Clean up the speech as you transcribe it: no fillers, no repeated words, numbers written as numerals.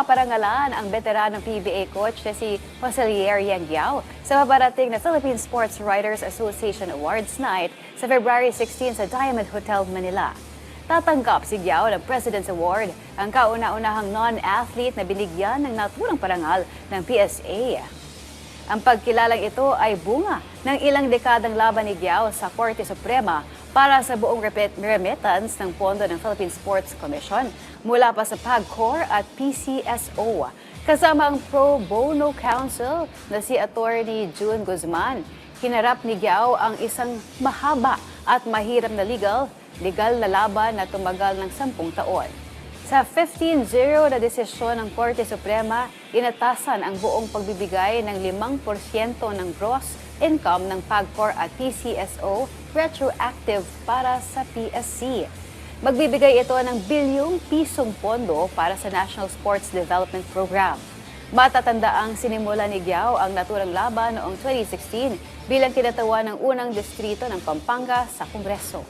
paparangalan ang veteranong PBA coach na si Yeng Guiao sa babarating na Philippine Sports Writers Association Awards Night sa February 16 sa Diamond Hotel, Manila. Tatanggap si Guiao ng President's Award, ang kauna-unahang non-athlete na binigyan ng naturang parangal ng PSA. Ang pagkilalang ito ay bunga ng ilang dekadang laban ni Guiao sa Korte Suprema para sa buong remittance ng pondo ng Philippine Sports Commission mula pa sa PAGCOR at PCSO. Kasama ang Pro Bono Council na si Attorney June Guzman, hinarap ni Guiao ang isang mahaba at mahirap na legal na laban na tumagal ng 10 taon. Sa 15-0 na desisyon ng Korte Suprema, inatasan ang buong pagbibigay ng 5% ng gross income ng PAGCOR at PCSO retroactive para sa PSC. Magbibigay ito ng bilyong pisong pondo para sa National Sports Development Program. Matatandaang sinimula ni Guiao ang naturang laban noong 2016 bilang kinatawa ng unang distrito ng Pampanga sa Kongreso.